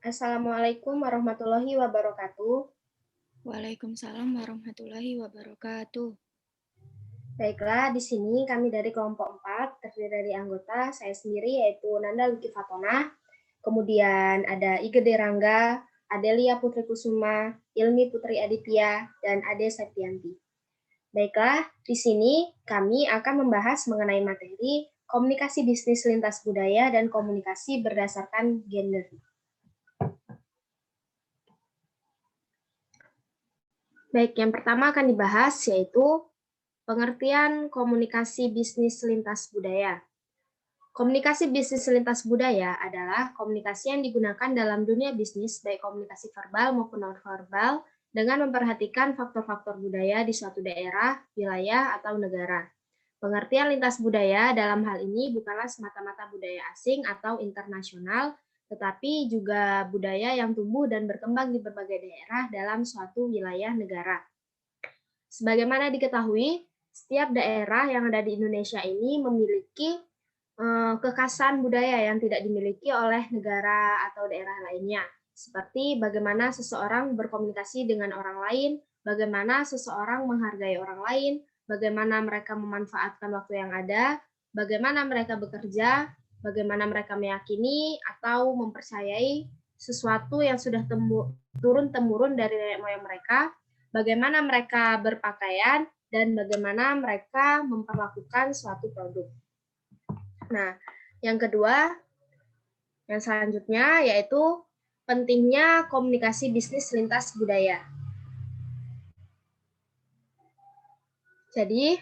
Assalamualaikum warahmatullahi wabarakatuh. Waalaikumsalam warahmatullahi wabarakatuh. Baiklah, di sini kami dari kelompok 4, terdiri dari anggota saya sendiri yaitu Nanda Luki Fatona, kemudian ada Igede Rangga, Adelia Putri Kusuma, Ilmi Putri Aditya, dan Ade Septianti. Baiklah, di sini kami akan membahas mengenai materi komunikasi bisnis lintas budaya dan komunikasi berdasarkan gender. Baik, yang pertama akan dibahas yaitu pengertian komunikasi bisnis lintas budaya. Komunikasi bisnis lintas budaya adalah komunikasi yang digunakan dalam dunia bisnis, baik komunikasi verbal maupun non-verbal, dengan memperhatikan faktor-faktor budaya di suatu daerah, wilayah, atau negara. Pengertian lintas budaya dalam hal ini bukanlah semata-mata budaya asing atau internasional, tetapi juga budaya yang tumbuh dan berkembang di berbagai daerah dalam suatu wilayah negara. Sebagaimana diketahui, setiap daerah yang ada di Indonesia ini memiliki kekhasan budaya yang tidak dimiliki oleh negara atau daerah lainnya, seperti bagaimana seseorang berkomunikasi dengan orang lain, bagaimana seseorang menghargai orang lain, bagaimana mereka memanfaatkan waktu yang ada, bagaimana mereka bekerja, bagaimana mereka meyakini atau mempercayai sesuatu yang sudah turun-temurun dari nenek moyang mereka, bagaimana mereka berpakaian, dan bagaimana mereka memperlakukan suatu produk. Nah, yang kedua, yang selanjutnya yaitu pentingnya komunikasi bisnis lintas budaya. Jadi,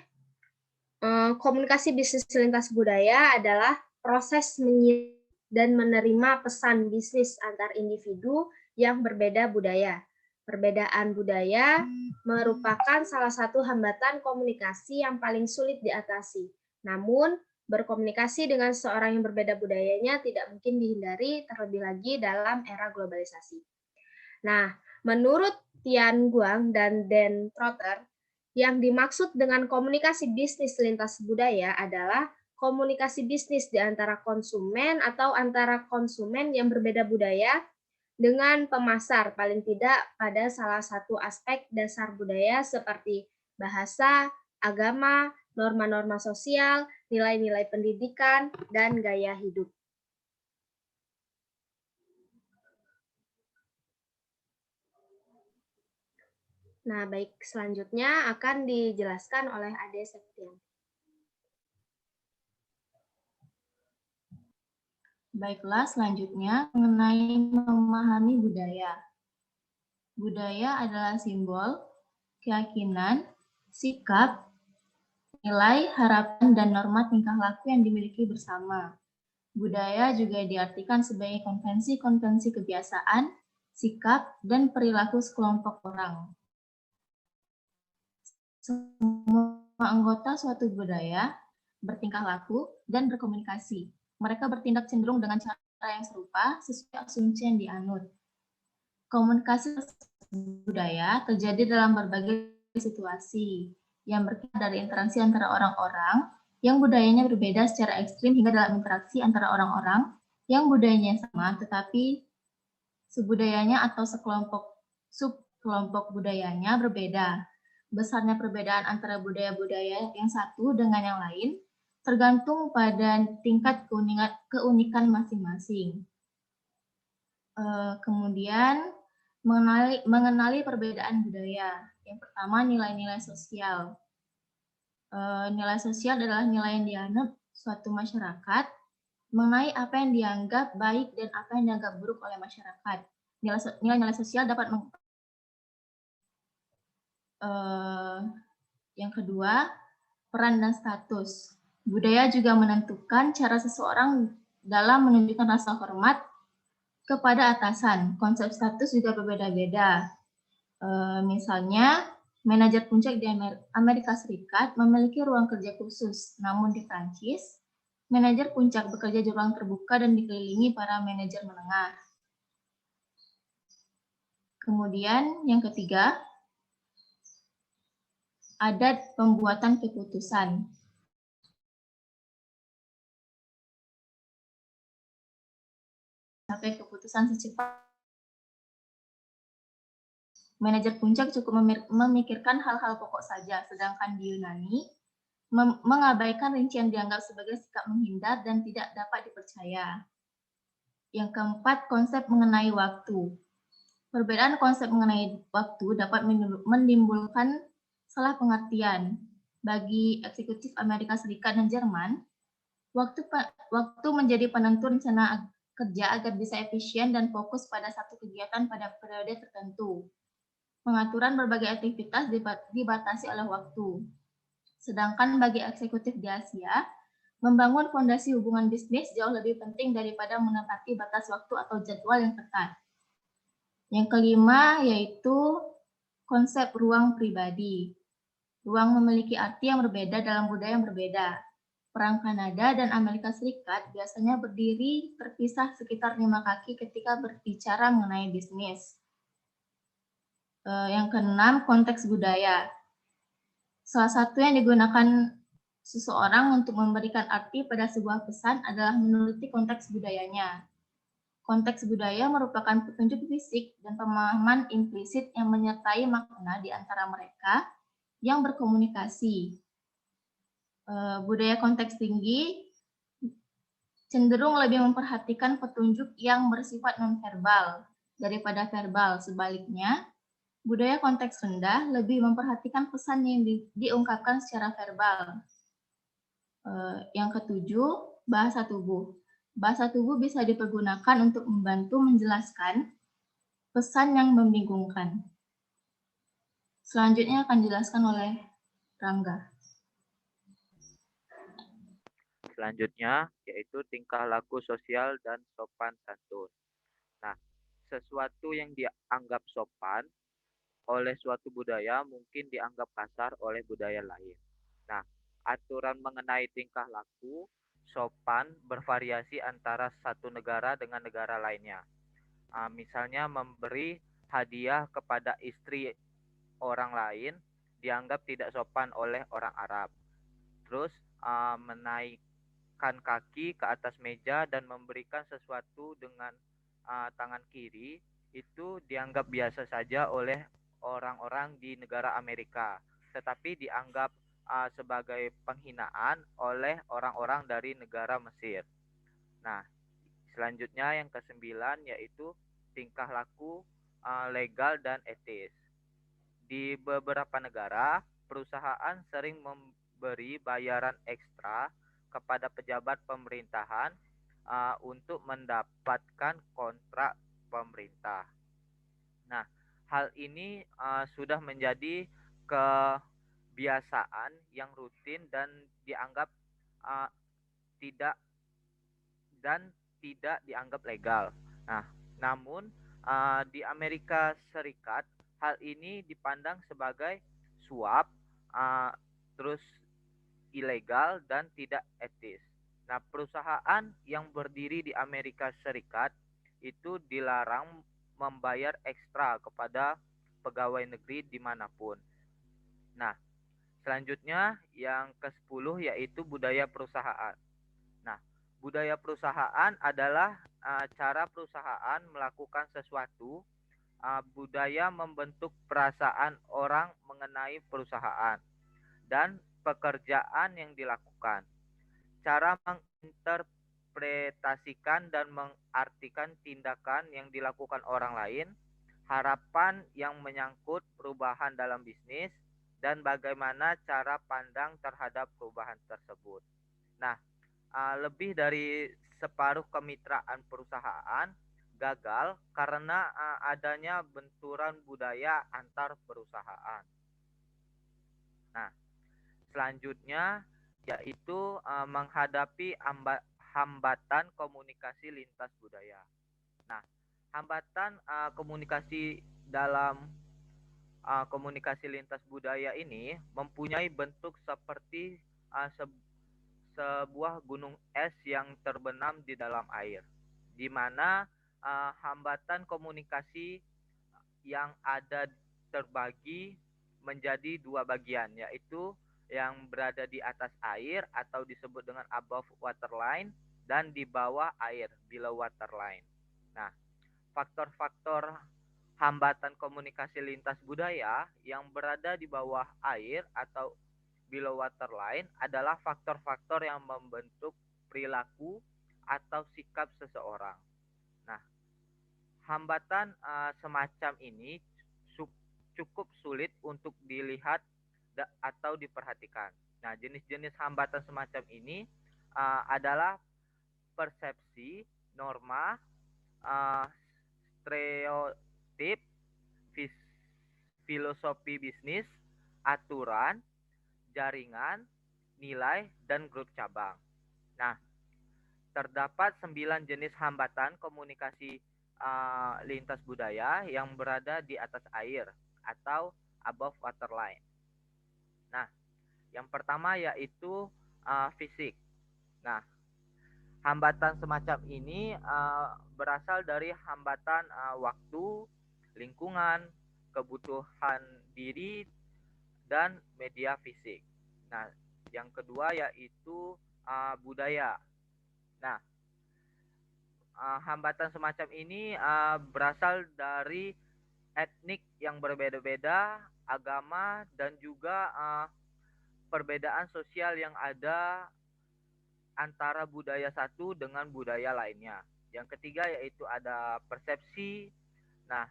komunikasi bisnis lintas budaya adalah proses mengirim dan menerima pesan bisnis antar individu yang berbeda budaya. Perbedaan budaya merupakan salah satu hambatan komunikasi yang paling sulit diatasi. Namun, berkomunikasi dengan seorang yang berbeda budayanya tidak mungkin dihindari, terlebih lagi dalam era globalisasi. Nah, menurut Tian Guang dan Dan Trotter, yang dimaksud dengan komunikasi bisnis lintas budaya adalah komunikasi bisnis di antara konsumen atau antara konsumen yang berbeda budaya dengan pemasar, paling tidak pada salah satu aspek dasar budaya seperti bahasa, agama, norma-norma sosial, nilai-nilai pendidikan, dan gaya hidup. Nah, baik, selanjutnya akan dijelaskan oleh Ade Septian. Baiklah, selanjutnya mengenai memahami budaya. Budaya adalah simbol, keyakinan, sikap, nilai, harapan, dan norma tingkah laku yang dimiliki bersama. Budaya juga diartikan sebagai konvensi-konvensi kebiasaan, sikap, dan perilaku sekelompok orang. Semua anggota suatu budaya bertingkah laku dan berkomunikasi. Mereka bertindak cenderung dengan cara yang serupa sesuai asumsi yang dianut. Komunikasi budaya terjadi dalam berbagai situasi yang berkaitan dari interaksi antara orang-orang yang budayanya berbeda secara ekstrim hingga dalam interaksi antara orang-orang yang budayanya sama tetapi sebudayanya atau subkelompok budayanya berbeda. Besarnya perbedaan antara budaya-budaya yang satu dengan yang lain tergantung pada tingkat keunikan masing-masing. Kemudian mengenali perbedaan budaya. Yang pertama, nilai-nilai sosial. Nilai sosial adalah nilai yang dianut suatu masyarakat mengenai apa yang dianggap baik dan apa yang dianggap buruk oleh masyarakat. Nilai-nilai sosial dapat yang kedua, peran dan status. Budaya juga menentukan cara seseorang dalam menunjukkan rasa hormat kepada atasan. Konsep status juga berbeda-beda. Misalnya, manajer puncak di Amerika Serikat memiliki ruang kerja khusus, namun di Prancis, manajer puncak bekerja di ruang terbuka dan dikelilingi para manajer menengah. Kemudian yang ketiga, adat pembuatan keputusan. Sampai keputusan secepat Manajer puncak cukup memikirkan hal-hal pokok saja, sedangkan di Yunani mengabaikan rincian dianggap sebagai sikap menghindar dan tidak dapat dipercaya. Yang keempat, konsep mengenai waktu. Perbedaan konsep mengenai waktu dapat menimbulkan salah pengertian. Bagi eksekutif Amerika Serikat dan Jerman, waktu menjadi penentu rencana kerja agar bisa efisien dan fokus pada satu kegiatan pada periode tertentu. Pengaturan berbagai aktivitas dibatasi oleh waktu. Sedangkan bagi eksekutif di Asia, membangun fondasi hubungan bisnis jauh lebih penting daripada menepati batas waktu atau jadwal yang ketat. Yang kelima yaitu konsep ruang pribadi. Ruang memiliki arti yang berbeda dalam budaya yang berbeda. Perang Kanada dan Amerika Serikat biasanya berdiri terpisah sekitar 5 kaki ketika berbicara mengenai bisnis. Yang keenam, konteks budaya. Salah satu yang digunakan seseorang untuk memberikan arti pada sebuah pesan adalah menuruti konteks budayanya. Konteks budaya merupakan petunjuk fisik dan pemahaman implisit yang menyertai makna di antara mereka yang berkomunikasi. Budaya konteks tinggi cenderung lebih memperhatikan petunjuk yang bersifat nonverbal daripada verbal. Sebaliknya, budaya konteks rendah lebih memperhatikan pesan yang diungkapkan secara verbal. Yang ketujuh, bahasa tubuh. Bahasa tubuh bisa dipergunakan untuk membantu menjelaskan pesan yang membingungkan. Selanjutnya akan dijelaskan oleh Rangga. Selanjutnya yaitu tingkah laku sosial dan sopan santun. Nah, sesuatu yang dianggap sopan oleh suatu budaya mungkin dianggap kasar oleh budaya lain. Nah, aturan mengenai tingkah laku sopan bervariasi antara satu negara dengan negara lainnya. Misalnya memberi hadiah kepada istri orang lain dianggap tidak sopan oleh orang Arab. Terus menaikkan kaki ke atas meja dan memberikan sesuatu dengan tangan kiri itu dianggap biasa saja oleh orang-orang di negara Amerika, tetapi dianggap sebagai penghinaan oleh orang-orang dari negara Mesir. Nah, selanjutnya yang kesembilan yaitu tingkah laku legal dan etis. Di beberapa negara, perusahaan sering memberi bayaran ekstra kepada pejabat pemerintahan untuk mendapatkan kontrak pemerintah. Nah, hal ini sudah menjadi kebiasaan yang rutin dan dianggap tidak dianggap legal. Nah, namun di Amerika Serikat hal ini dipandang sebagai suap, terus ilegal dan tidak etis. Nah, perusahaan yang berdiri di Amerika Serikat itu dilarang membayar ekstra kepada pegawai negeri dimanapun. Nah, selanjutnya yang ke-10 yaitu budaya perusahaan. Nah, budaya perusahaan adalah cara perusahaan melakukan sesuatu. Budaya membentuk perasaan orang mengenai perusahaan dan pekerjaan yang dilakukan. Cara menginterpretasikan dan mengartikan tindakan yang dilakukan orang lain, harapan yang menyangkut perubahan dalam bisnis, dan bagaimana cara pandang terhadap perubahan tersebut. Nah, lebih dari separuh kemitraan perusahaan gagal karena adanya benturan budaya antar perusahaan. Nah, selanjutnya yaitu menghadapi hambatan komunikasi lintas budaya. Nah, hambatan komunikasi dalam komunikasi lintas budaya ini mempunyai bentuk seperti sebuah gunung es yang terbenam di dalam air, di mana hambatan komunikasi yang ada terbagi menjadi dua bagian, yaitu yang berada di atas air atau disebut dengan above waterline dan di bawah air, below waterline. Nah, faktor-faktor hambatan komunikasi lintas budaya yang berada di bawah air atau below waterline adalah faktor-faktor yang membentuk perilaku atau sikap seseorang. Nah, hambatan semacam ini cukup sulit untuk dilihat atau diperhatikan. Nah, jenis-jenis hambatan semacam ini adalah persepsi, norma, stereotip, filosofi bisnis, aturan, jaringan, nilai, dan grup cabang. Nah, terdapat 9 jenis hambatan komunikasi lintas budaya yang berada di atas air atau above waterline. Nah, yang pertama yaitu fisik. Nah, hambatan semacam ini berasal dari hambatan waktu, lingkungan, kebutuhan diri, dan media fisik. Nah, yang kedua yaitu budaya. Nah, hambatan semacam ini berasal dari etnik yang berbeda-beda, agama, dan juga perbedaan sosial yang ada antara budaya satu dengan budaya lainnya. Yang ketiga yaitu ada persepsi. Nah,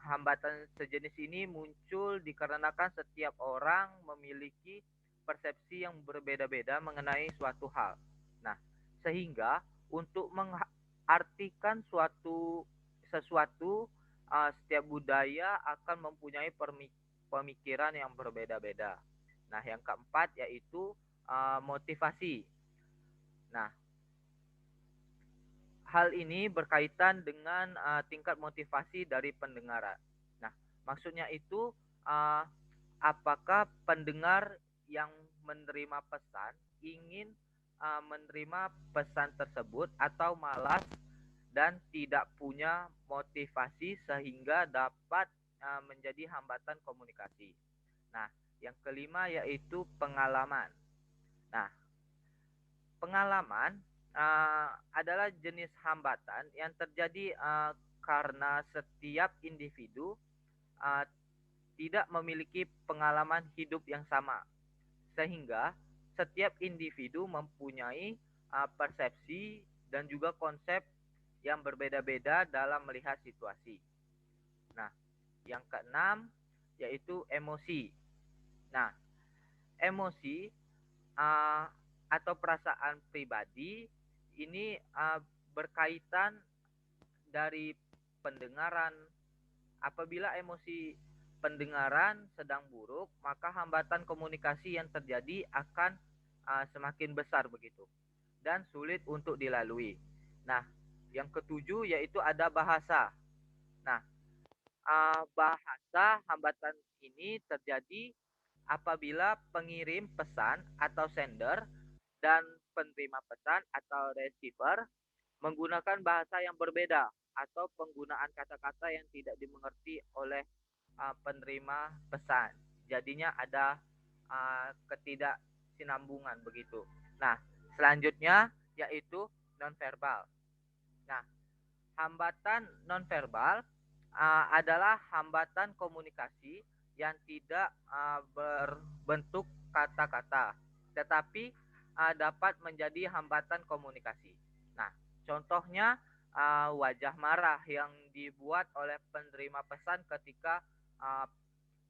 hambatan sejenis ini muncul dikarenakan setiap orang memiliki persepsi yang berbeda-beda mengenai suatu hal. Nah, sehingga untuk mengartikan sesuatu setiap budaya akan mempunyai pemikiran yang berbeda-beda. Nah, yang keempat yaitu motivasi. Nah, hal ini berkaitan dengan tingkat motivasi dari pendengaran. Nah, maksudnya itu apakah pendengar yang menerima pesan ingin menerima pesan tersebut atau malas dan tidak punya motivasi sehingga dapat menjadi hambatan komunikasi. Nah, yang kelima yaitu pengalaman. Nah, pengalaman adalah jenis hambatan yang terjadi karena setiap individu tidak memiliki pengalaman hidup yang sama, sehingga setiap individu mempunyai persepsi dan juga konsep yang berbeda-beda dalam melihat situasi. Nah, yang keenam yaitu emosi. Nah, emosi atau perasaan pribadi ini berkaitan dari pendengaran. Apabila emosi pendengaran sedang buruk, maka hambatan komunikasi yang terjadi akan semakin besar begitu dan sulit untuk dilalui. Nah, yang ketujuh yaitu ada bahasa. Nah, bahasa hambatan ini terjadi apabila pengirim pesan atau sender dan penerima pesan atau receiver menggunakan bahasa yang berbeda atau penggunaan kata-kata yang tidak dimengerti oleh penerima pesan. Jadinya ada ketidaksinambungan begitu. Nah, selanjutnya yaitu nonverbal. Nah, hambatan nonverbal adalah hambatan komunikasi yang tidak berbentuk kata-kata, tetapi dapat menjadi hambatan komunikasi. Nah, contohnya wajah marah yang dibuat oleh penerima pesan ketika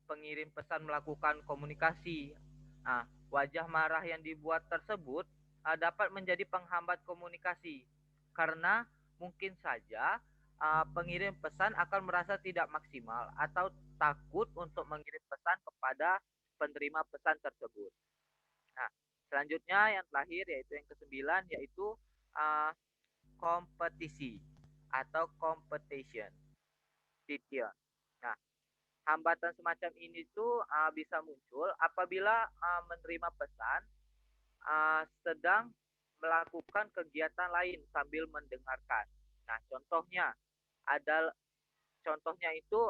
pengirim pesan melakukan komunikasi. Nah, wajah marah yang dibuat tersebut dapat menjadi penghambat komunikasi karena mungkin saja pengirim pesan akan merasa tidak maksimal atau takut untuk mengirim pesan kepada penerima pesan tersebut. Nah, selanjutnya yang terakhir yaitu yang kesembilan yaitu kompetisi atau competition. Nah, hambatan semacam ini tuh bisa muncul apabila menerima pesan sedang melakukan kegiatan lain sambil mendengarkan. Nah, contohnya itu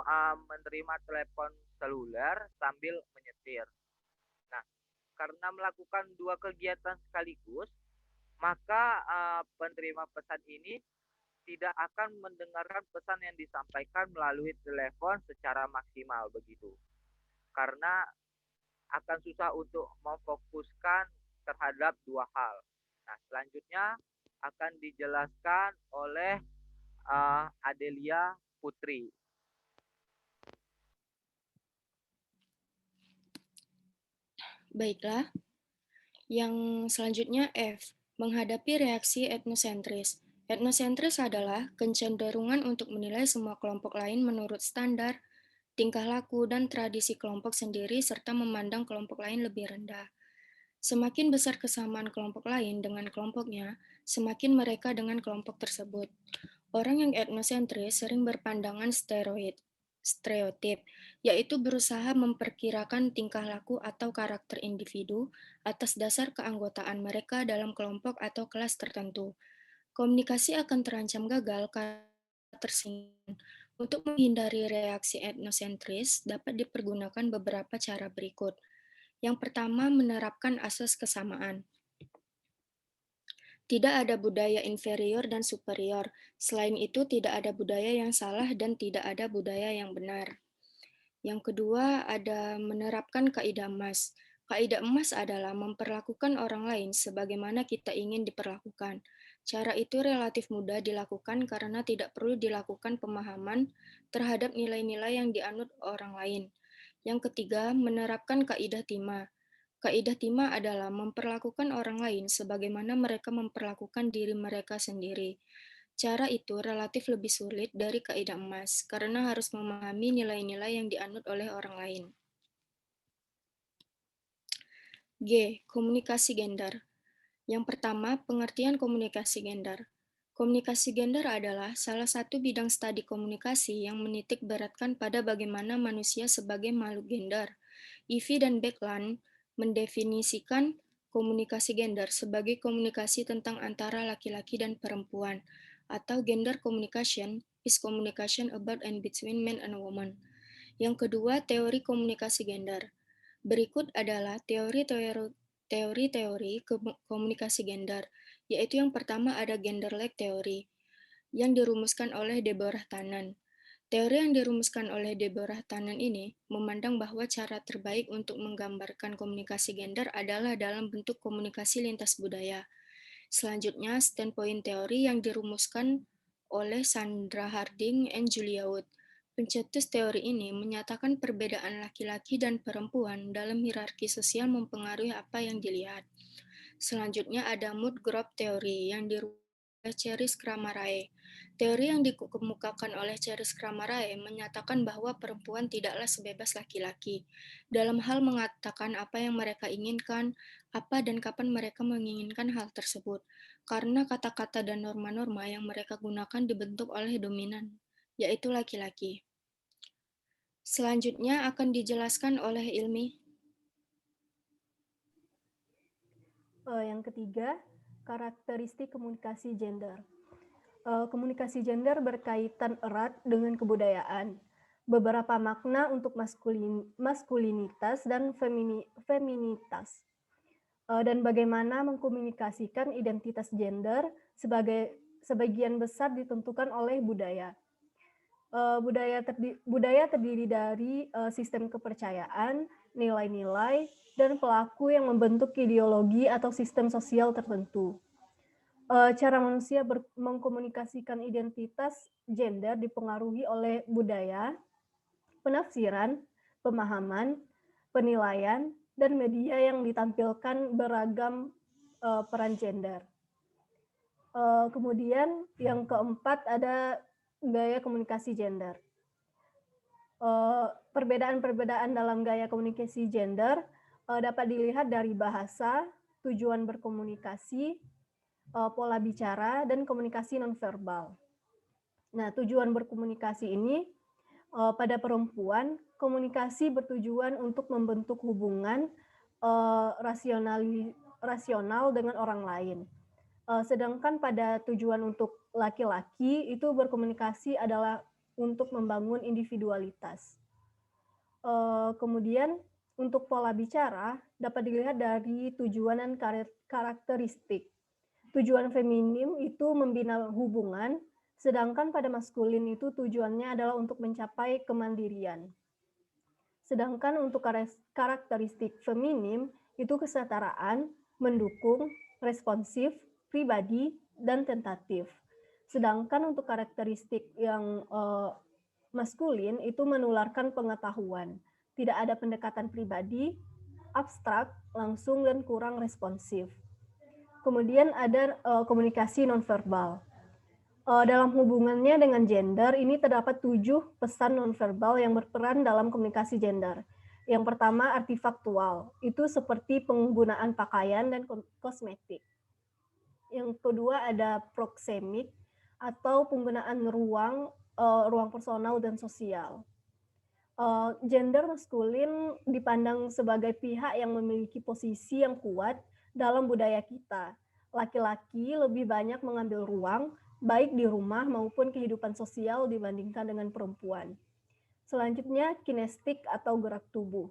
menerima telepon seluler sambil menyetir. Nah, karena melakukan dua kegiatan sekaligus, maka penerima pesan ini tidak akan mendengarkan pesan yang disampaikan melalui telepon secara maksimal begitu. Karena akan susah untuk memfokuskan terhadap dua hal. Nah, selanjutnya akan dijelaskan oleh Adelia Putri. Baiklah, yang selanjutnya F. Menghadapi reaksi etnosentris. Etnosentris adalah kecenderungan untuk menilai semua kelompok lain menurut standar, tingkah laku, dan tradisi kelompok sendiri serta memandang kelompok lain lebih rendah. Semakin besar kesamaan kelompok lain dengan kelompoknya, semakin mereka dengan kelompok tersebut. Orang yang etnosentris sering berpandangan stereotip, yaitu berusaha memperkirakan tingkah laku atau karakter individu atas dasar keanggotaan mereka dalam kelompok atau kelas tertentu. Komunikasi akan terancam gagal karena tersinggung. Untuk menghindari reaksi etnosentris, dapat dipergunakan beberapa cara berikut. Yang pertama, menerapkan asas kesamaan. Tidak ada budaya inferior dan superior. Selain itu, tidak ada budaya yang salah dan tidak ada budaya yang benar. Yang kedua, ada menerapkan kaidah emas. Kaidah emas adalah memperlakukan orang lain sebagaimana kita ingin diperlakukan. Cara itu relatif mudah dilakukan karena tidak perlu dilakukan pemahaman terhadap nilai-nilai yang dianut orang lain. Yang ketiga, menerapkan kaidah timah. Kaidah timah adalah memperlakukan orang lain sebagaimana mereka memperlakukan diri mereka sendiri. Cara itu relatif lebih sulit dari kaidah emas karena harus memahami nilai-nilai yang dianut oleh orang lain. G. Komunikasi gender. Yang pertama, pengertian komunikasi gender. Komunikasi gender adalah salah satu bidang studi komunikasi yang menitik beratkan pada bagaimana manusia sebagai makhluk gender. Ivy dan Beckland mendefinisikan komunikasi gender sebagai komunikasi tentang antara laki-laki dan perempuan, atau gender communication is communication about and between men and women. Yang kedua, teori komunikasi gender. Berikut adalah teori-teori komunikasi gender, yaitu yang pertama ada gender-like theory, yang dirumuskan oleh Deborah Tannen. Teori yang dirumuskan oleh Deborah Tannen ini memandang bahwa cara terbaik untuk menggambarkan komunikasi gender adalah dalam bentuk komunikasi lintas budaya. Selanjutnya, standpoint teori yang dirumuskan oleh Sandra Harding and Julia Wood. Pencetus teori ini menyatakan perbedaan laki-laki dan perempuan dalam hierarki sosial mempengaruhi apa yang dilihat. Selanjutnya ada mood group teori yang dirumuskan oleh Cheris Kramarae. Teori yang dikemukakan oleh Cheris Kramarae menyatakan bahwa perempuan tidaklah sebebas laki-laki dalam hal mengatakan apa yang mereka inginkan, apa dan kapan mereka menginginkan hal tersebut, karena kata-kata dan norma-norma yang mereka gunakan dibentuk oleh dominan, yaitu laki-laki. Selanjutnya akan dijelaskan oleh Ilmi. Yang ketiga, karakteristik komunikasi gender. Komunikasi gender berkaitan erat dengan kebudayaan. Beberapa makna untuk maskulinitas dan feminitas. Dan bagaimana mengkomunikasikan identitas gender sebagian besar ditentukan oleh budaya. Budaya terdiri dari sistem kepercayaan, nilai-nilai, dan pelaku yang membentuk ideologi atau sistem sosial tertentu. Cara manusia mengkomunikasikan identitas gender dipengaruhi oleh budaya, penafsiran, pemahaman, penilaian, dan media yang ditampilkan beragam peran gender. Kemudian yang keempat ada gaya komunikasi gender. Perbedaan-perbedaan dalam gaya komunikasi gender dapat dilihat dari bahasa, tujuan berkomunikasi, pola bicara, dan komunikasi nonverbal. Nah, tujuan berkomunikasi ini pada perempuan, komunikasi bertujuan untuk membentuk hubungan rasional dengan orang lain. Sedangkan pada tujuan untuk laki-laki itu berkomunikasi adalah untuk membangun individualitas. Kemudian untuk pola bicara dapat dilihat dari tujuan dan karakteristik. Tujuan feminim itu membina hubungan, Sedangkan pada maskulin itu tujuannya adalah untuk mencapai kemandirian. Sedangkan untuk karakteristik feminim itu kesetaraan, mendukung, responsif, pribadi, dan tentatif. Sedangkan untuk karakteristik yang maskulin itu menularkan pengetahuan. Tidak ada pendekatan pribadi, abstrak, langsung, dan kurang responsif. Kemudian ada komunikasi nonverbal. Dalam hubungannya dengan gender, ini terdapat 7 pesan nonverbal yang berperan dalam komunikasi gender. Yang pertama, artifaktual. Itu seperti penggunaan pakaian dan kosmetik. Yang kedua, ada proksemik, atau penggunaan ruang personal dan sosial. Gender maskulin dipandang sebagai pihak yang memiliki posisi yang kuat dalam budaya kita. Laki-laki lebih banyak mengambil ruang, baik di rumah maupun kehidupan sosial dibandingkan dengan perempuan. Selanjutnya, kinestik atau gerak tubuh.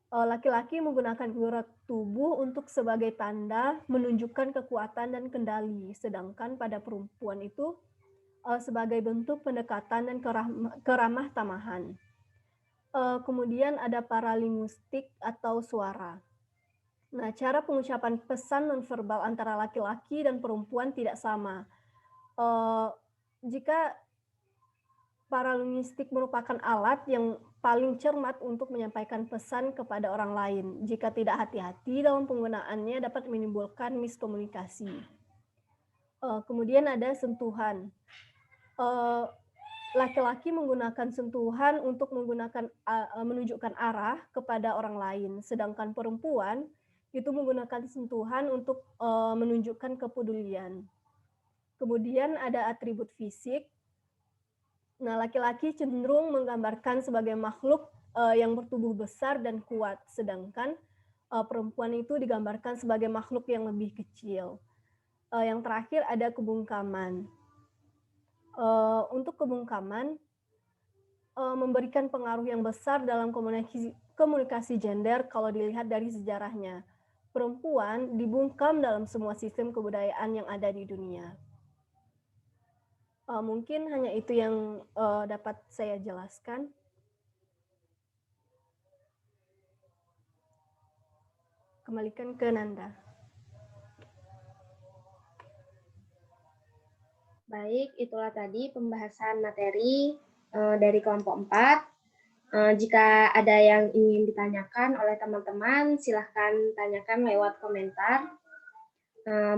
Laki-laki menggunakan gerak tubuh untuk sebagai tanda menunjukkan kekuatan dan kendali, sedangkan pada perempuan itu sebagai bentuk pendekatan dan keramah tamahan. Kemudian ada paralinguistik atau suara. Nah, cara pengucapan pesan nonverbal antara laki-laki dan perempuan tidak sama. Jika paralinguistik merupakan alat yang paling cermat untuk menyampaikan pesan kepada orang lain. Jika tidak hati-hati dalam penggunaannya dapat menimbulkan miskomunikasi. Kemudian ada sentuhan. Laki-laki menggunakan sentuhan untuk menunjukkan arah kepada orang lain, sedangkan perempuan itu menggunakan sentuhan untuk menunjukkan kepedulian. Kemudian ada atribut fisik. Nah, laki-laki cenderung menggambarkan sebagai makhluk yang bertubuh besar dan kuat, sedangkan perempuan itu digambarkan sebagai makhluk yang lebih kecil. Yang terakhir ada kebungkaman. Untuk kebungkaman memberikan pengaruh yang besar dalam komunikasi gender kalau dilihat dari sejarahnya. Perempuan dibungkam dalam semua sistem kebudayaan yang ada di dunia. Mungkin hanya itu yang dapat saya jelaskan. Kembalikan ke Nanda. Baik, itulah tadi pembahasan materi dari kelompok 4. Jika ada yang ingin ditanyakan oleh teman-teman, silahkan tanyakan lewat komentar.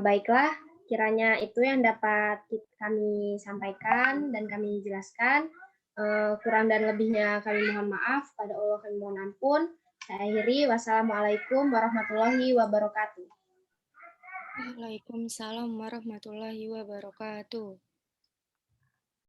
Baiklah, kiranya itu yang dapat kami sampaikan dan kami jelaskan. Kurang dan lebihnya kami mohon maaf, pada Allah kami mohon ampun. Saya akhiri, wassalamualaikum warahmatullahi wabarakatuh. Waalaikumsalam warahmatullahi wabarakatuh.